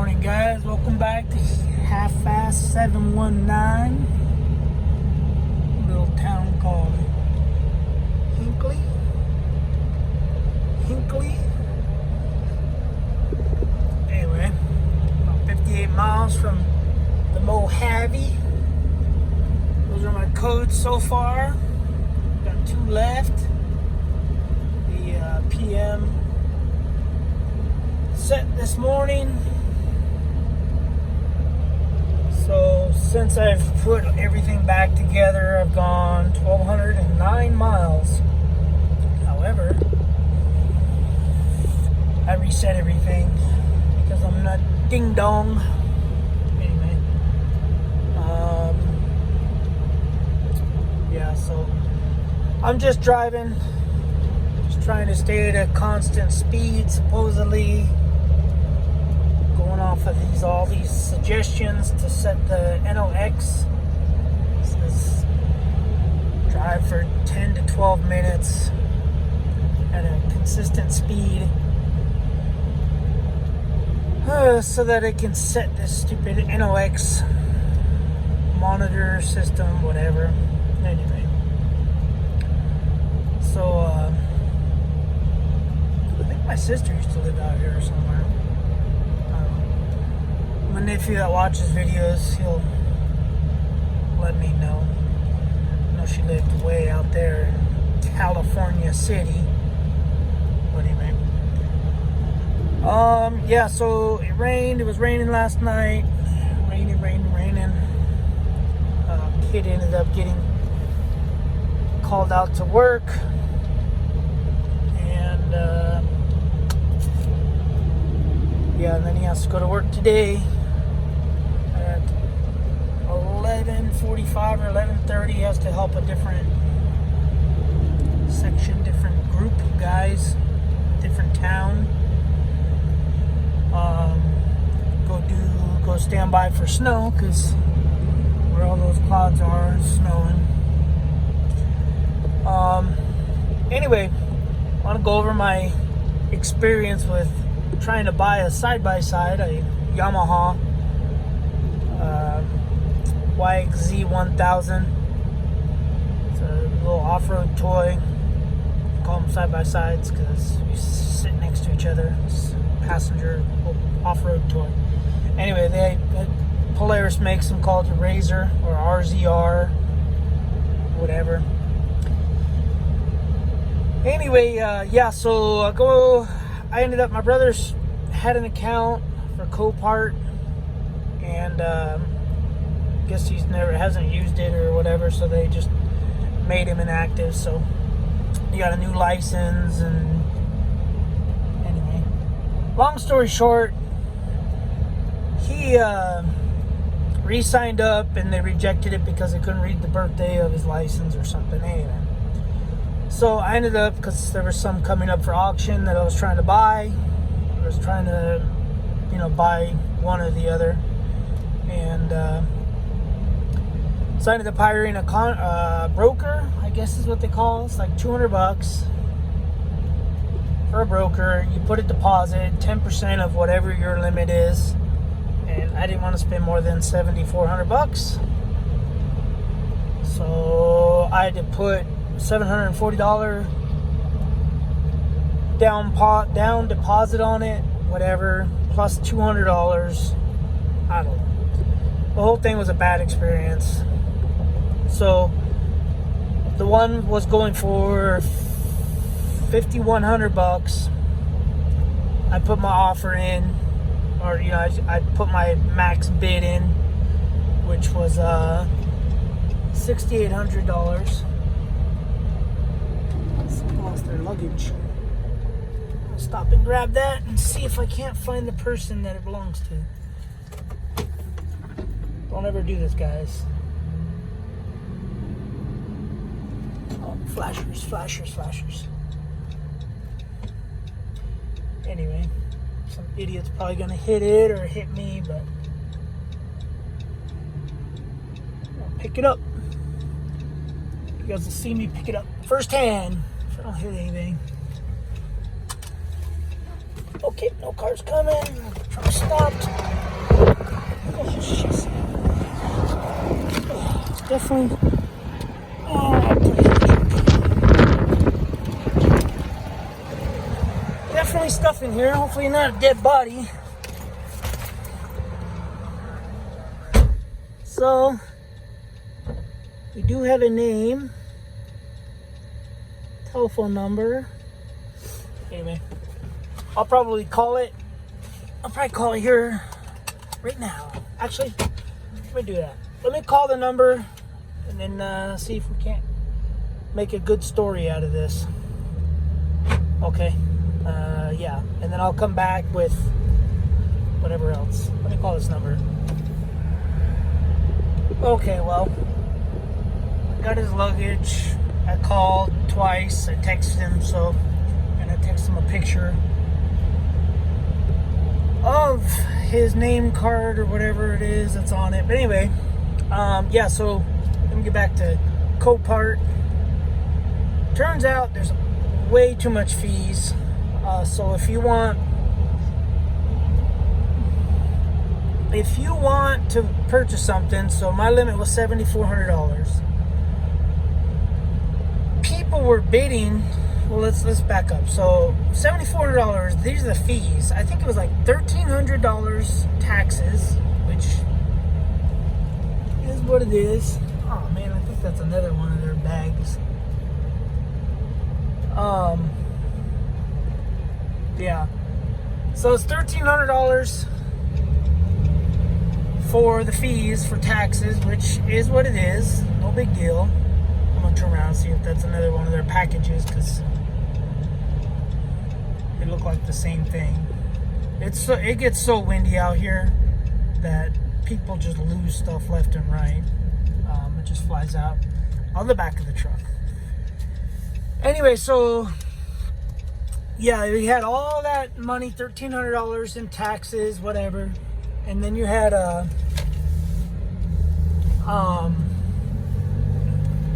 morning, guys. Welcome back to Half-Fast 719. Little town called Hinckley. Anyway, about 58 miles from the Mojave. Those are my codes so far. Got 2 left. The PM set this morning. So since I've put everything back together, I've gone 1,209 miles. However, I reset everything because I'm not ding dong. Anyway, yeah, so I'm just driving, just trying to stay at a constant speed, supposedly. Going off of all these suggestions to set the NOx. It says drive for 10 to 12 minutes at a consistent speed, so that it can set this stupid NOx monitor system, whatever. Anyway, so I think my sister used to live out here somewhere. My nephew that watches videos, he'll let me know. I know she lived way out there in California City. But anyway. Yeah, so it rained. It was raining last night. Raining. Kid ended up getting called out to work. And, yeah, and then he has to go to work today. 11:45 or 11:30, he has to help a different section, different group of guys, different town. Go stand by for snow, because where all those clouds are, it's snowing. Anyway, I want to go over my experience with trying to buy a side-by-side, a Yamaha YXZ1000. It's a little off-road toy. I call them side-by-sides because you sit next to each other. It's a passenger off-road toy. Anyway, Polaris makes them, called the Razor or RZR, whatever. Anyway, yeah, so I ended up, my brother's had an account for Copart, and guess hasn't used it or whatever, so they just made him inactive. So he got a new license. And anyway, long story short, he re-signed up and they rejected it because they couldn't read the birthday of his license or something. Anyway, so I ended up, because there was some coming up for auction that I was trying to buy. I was trying to, buy one or the other, and so I ended up hiring a broker, I guess is what they call it. It's like $200 for a broker. You put a deposit, 10% of whatever your limit is, and I didn't want to spend more than $7,400. So I had to put $740 down deposit on it, whatever, plus $200. I don't know. The whole thing was a bad experience. So the one was going for $5,100. I put my offer in, or I put my max bid in, which was $6,800. Someone lost their luggage. I'll stop and grab that and see if I can't find the person that it belongs to. Don't ever do this, guys. Oh, flashers. Anyway, some idiot's probably gonna hit it or hit me, but I'll pick it up. You guys will see me pick it up firsthand if I don't hit anything. Oh, Okay, no cars coming. Truck stopped. Oh, jeez. Oh, definitely. Definitely stuff in here. Hopefully not a dead body. So, we do have a name, telephone number. Anyway, I'll probably call it here right now. Actually, let me do that. Let me call the number and then see if we can't make a good story out of this. Okay. Yeah, and then I'll come back with whatever else. Let me call this number. Okay, well, I got his luggage. I called twice. I texted him, and I texted him a picture of his name card or whatever it is that's on it. But anyway, yeah, so let me get back to Copart. Turns out there's way too much fees. So if you want to purchase something, so my limit was $7,400. People were bidding. Well, let's back up. So $7,400. These are the fees. I think it was like $1,300 taxes, which is what it is. Oh man, I think that's another one of their bags. Yeah. So it's $1,300 for the fees for taxes, which is what it is. No big deal. I'm gonna turn around and see if that's another one of their packages, because they look like the same thing. It gets so windy out here that people just lose stuff left and right. It just flies out on the back of the truck. Anyway, so yeah, we had all that money, $1,300 in taxes, whatever, and then you had I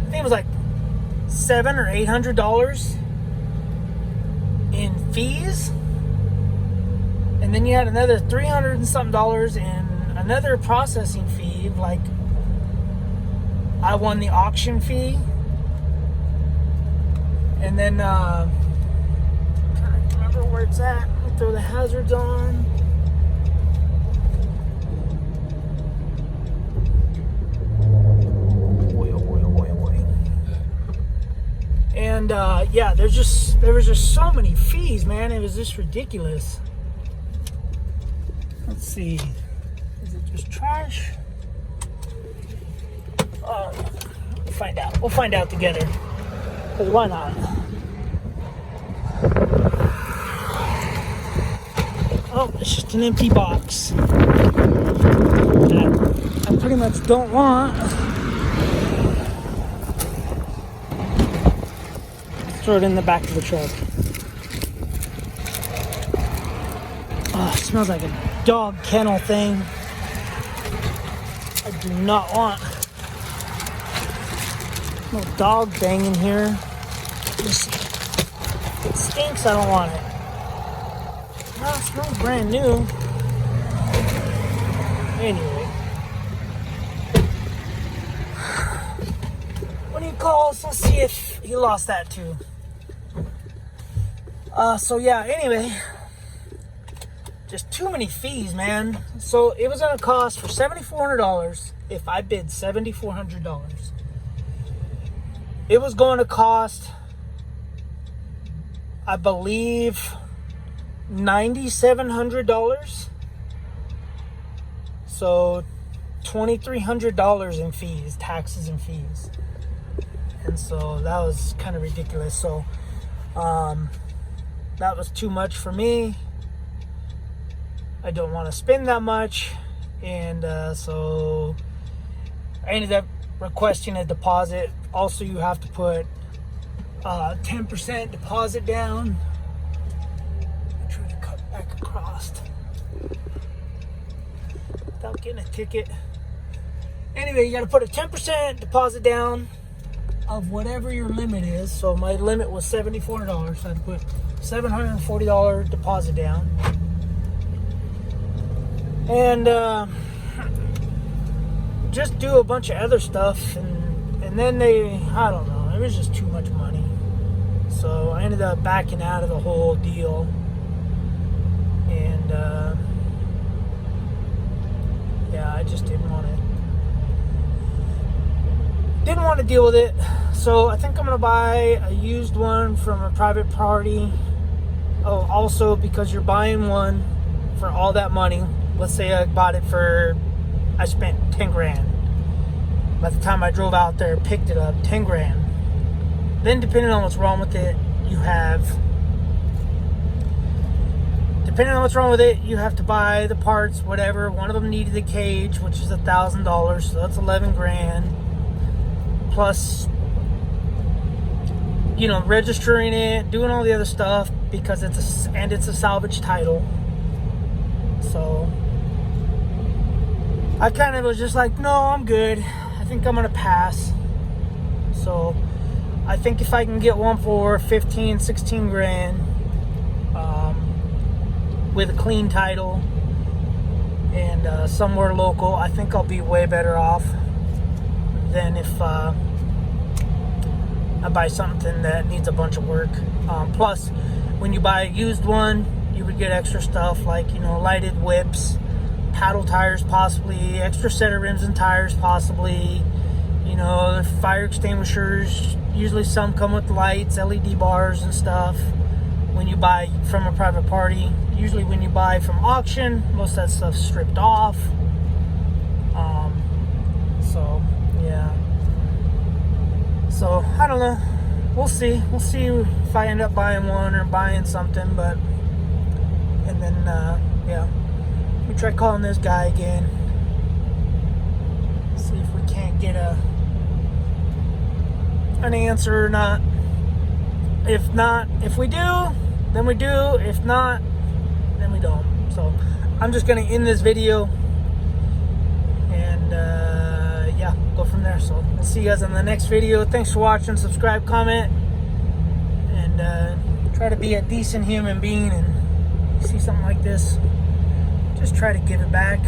think it was like $700 or $800 in fees, and then you had another $300 and something in another processing fee. Like, I won the auction fee, and then I'm trying to remember where it's at. Let me throw the hazards on. And yeah, there was just so many fees, man. It was just ridiculous. Let's see. Is it just trash? We'll find out. We'll find out together. Because why not? Oh, it's just an empty box that I pretty much don't want. Throw it in the back of the truck. Oh, it smells like a dog kennel thing. I do not want no dog thing in here. It stinks. I don't want it. Well, it smells brand new. Anyway. When he calls, let's see if he lost that too. So yeah, anyway, just too many fees, man. So it was gonna cost for $7,400 if I bid $7,400. It was going to cost, I believe, $9,700. So $2,300 in fees, taxes and fees. And so that was kind of ridiculous. So that was too much for me. I don't want to spend that much. And so I ended up requesting a deposit. Also, you have to put 10% deposit down. I'm trying to cut back across without getting a ticket. Anyway, you got to put a 10% deposit down of whatever your limit is. So my limit was $7,400, so I had to put $740 deposit down. and just do a bunch of other stuff, and then I don't know, it was just too much money. So I ended up backing out of the whole deal, and yeah, I just didn't want to deal with it. So I think I'm gonna buy a used one from a private party. Oh, also, because you're buying one for all that money, let's say I spent 10 grand. By the time I drove out there, picked it up, 10 grand. Then depending on what's wrong with it, you have to buy the parts, whatever. One of them needed a cage, which is $1,000, so that's 11 grand. Plus, registering it, doing all the other stuff, because it's a salvage title. So I kind of was just like, no, I'm good. I think I'm gonna pass. So I think if I can get one for 15, 16 grand, with a clean title and somewhere local, I think I'll be way better off than if I buy something that needs a bunch of work. Plus, when you buy a used one, you would get extra stuff like, lighted whips, paddle tires possibly, extra set of rims and tires possibly, fire extinguishers. Usually some come with lights, LED bars and stuff when you buy from a private party. Usually when you buy from auction, most of that stuff's stripped off. So, yeah. So, I don't know. We'll see. We'll see if I end up buying one or buying something, and then, yeah. We try calling this guy again. See if we can't get an answer or not. If we do, then we do. If not, then we don't. So I'm just gonna end this video and yeah, go from there. So we'll see you guys on the next video. Thanks for watching. Subscribe, comment, and try to be a decent human being. And see something like this, just try to give it back.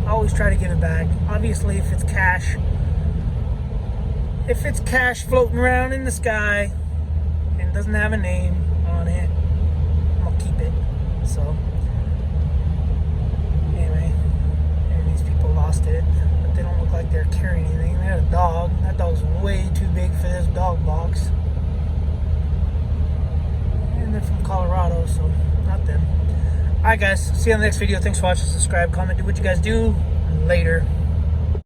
Always try to give it back. Obviously, if it's cash floating around in the sky and doesn't have a name on it, I'm gonna keep it. So anyway, maybe these people lost it, but they don't look like they're carrying anything. They had a dog. That dog's way too big for this dog box. And they're from Colorado, so not them. Alright guys, see you on the next video. Thanks for watching. Subscribe, comment, do what you guys do. Later.